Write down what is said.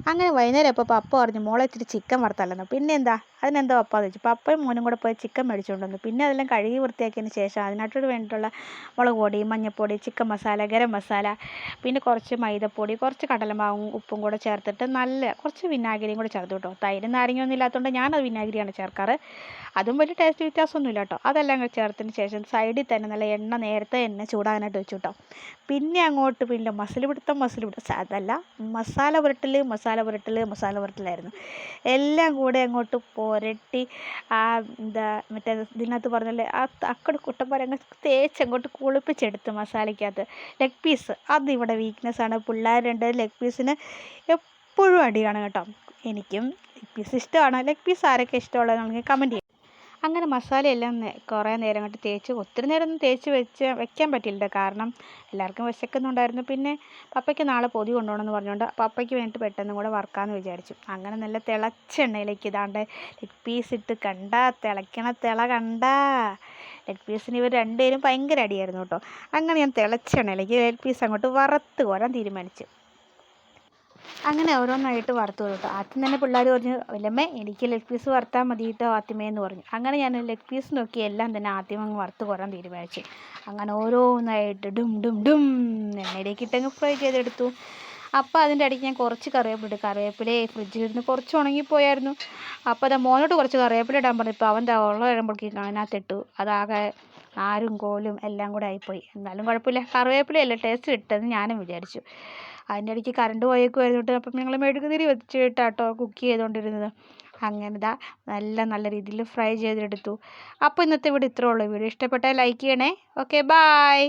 അങ്ങനെ വൈകുന്നേരം അപ്പോൾ പപ്പ പറഞ്ഞു മോളെ ഇത്തിരി ചിക്കൻ വറുത്തല്ലെന്നോ. പിന്നെ എന്താ അതിനെന്താ പപ്പ എന്ന് വെച്ചു. പപ്പയും മോനും കൂടെ പോയി ചിക്കൻ മേടിച്ചുകൊണ്ട് വന്നു. പിന്നെ അതെല്ലാം കഴുകി വൃത്തിയാക്കിയതിന് ശേഷം അതിനായിട്ട് വേണ്ടിയിട്ടുള്ള മുളക് പൊടി, മഞ്ഞൾപ്പൊടി, ചിക്കൻ മസാല, ഗരം മസാല, പിന്നെ കുറച്ച് മൈദപ്പൊടി, കുറച്ച് കടലമാവും ഉപ്പും കൂടെ ചേർത്തിട്ട് കുറച്ച് വിനാഗിരിയും കൂടെ ചേർത്ത് കേട്ടോ. തൈരും നാരങ്ങയൊന്നും ഇല്ലാത്തതുകൊണ്ട് ഞാനത് വിനാഗിരിയാണ് ചേർക്കാറ്. അതും വലിയ ടേസ്റ്റ് വ്യത്യാസമൊന്നുമില്ല കേട്ടോ. അതെല്ലാം കൂടെ ചേർത്തതിന് ശേഷം സൈഡിൽ തന്നെ നല്ല നേരത്തെ എണ്ണ ചൂടാകാനായിട്ട് വെച്ചു കേട്ടോ. പിന്നെ അങ്ങോട്ട് പിന്നെ മസിൽ പിടുത്തം അതല്ല, മസാല പുരട്ടലായിരുന്നു. എല്ലാം കൂടെ അങ്ങോട്ട് പുരട്ടി മറ്റേ ഇതിനകത്ത് പറഞ്ഞല്ലേ അക്കട് കുട്ടന്മാരെ അങ്ങ് തേച്ചങ്ങോട്ട് കുളിപ്പിച്ചെടുത്ത് മസാലയ്ക്കകത്ത്. ലെഗ് പീസ് അതിവിടെ വീക്ക്നെസ്സാണ്. പിള്ളേർ രണ്ട് ലെഗ് പീസിന് എപ്പോഴും അടിയാണ് കേട്ടോ. എനിക്കും ലെഗ് പീസ് ഇഷ്ടമാണ്. ലെഗ് പീസ് ആരൊക്കെ ഇഷ്ടമുള്ളതെന്ന് കമൻറ്റ് ചെയ്യും. അങ്ങനെ മസാലയെല്ലാം കുറേ നേരം അങ്ങോട്ട് തേച്ച്, ഒത്തിരി നേരമൊന്നും വെക്കാൻ പറ്റില്ല, കാരണം എല്ലാവർക്കും വിശക്കുന്നുണ്ടായിരുന്നു. പിന്നെ പപ്പയ്ക്ക് നാളെ പൊതി കൊണ്ടുപോകണമെന്ന് പറഞ്ഞുകൊണ്ട് പപ്പയ്ക്ക് വേണ്ടിയിട്ട് പെട്ടെന്ന് കൂടെ വറുക്കാമെന്ന് വിചാരിച്ചു. അങ്ങനെ നല്ല തിളച്ച എണ്ണയിലേക്ക് ലെഗ് പീസ് ഇട്ട് തിളയ്ക്കണ കണ്ടാ. ലെഗ് പീസിന് ഇവർ രണ്ടുപേരും ഭയങ്കര അടിയായിരുന്നു കേട്ടോ. അങ്ങനെ ഞാൻ തിളച്ച എണ്ണയിലേക്ക് ലെഗ് പീസ് അങ്ങോട്ട് വറുത്ത് കോരാൻ തീരുമാനിച്ചു. അങ്ങനെ ഓരോന്നായിട്ട് വറുത്ത് കേട്ടോ. ആദ്യം തന്നെ പിള്ളേർ പറഞ്ഞു, വല്ലമ്മേ എനിക്ക് ലെഗ് പീസ് വറുത്താൽ മതി കേട്ടോ ആദ്യമേ എന്ന് പറഞ്ഞു. അങ്ങനെ ഞാൻ ലെഗ് പീസ് നോക്കി എല്ലാം തന്നെ ആദ്യം അങ്ങ് വറുത്ത് കോരാൻ തീരുമാനിച്ചു. അങ്ങനെ ഓരോന്നായിട്ട് ഡും ഡും ഡും എണ്ണയിലേക്ക് ഇട്ടങ്ങ് ഫ്രൈ ചെയ്തെടുത്തു. അപ്പോൾ അതിൻ്റെ ഇടയ്ക്ക് ഞാൻ കുറച്ച് കറിവേപ്പില ഫ്രിഡ്ജിലിരുന്ന് കുറച്ച് ഉണങ്ങിപ്പോയായിരുന്നു. അപ്പോൾ അത് മോനോട്ട് കുറച്ച് കറിവേപ്പില ഇടാൻ പറഞ്ഞപ്പോൾ അവൻ ഉള്ള ഇടുമ്പോഴേക്കും അതിനകത്തിട്ടു. അതാകെ നാരും കോലും എല്ലാം കൂടെ ആയിപ്പോയി. എന്നാലും കുഴപ്പമില്ല, കറിവേപ്പിലയല്ലേ ടേസ്റ്റ് കിട്ടുമെന്ന് ഞാനും വിചാരിച്ചു. അതിൻ്റെ ഇടയ്ക്ക് കറണ്ട് പോയേക്കുമായിരുന്നു. അപ്പം ഞങ്ങൾ മെഴുകുതിരി വെച്ചിട്ടാട്ടോ കുക്ക് ചെയ്തുകൊണ്ടിരുന്നത്. അങ്ങനെ നല്ല രീതിയിൽ ഫ്രൈ ചെയ്തെടുത്തു. അപ്പോൾ ഇന്നത്തെ വീഡിയോ ഇത്രേ ഉള്ളൂ. വീഡിയോ ഇഷ്ടപ്പെട്ടാൽ ലൈക്ക് ചെയ്യണേ. Okay, bye.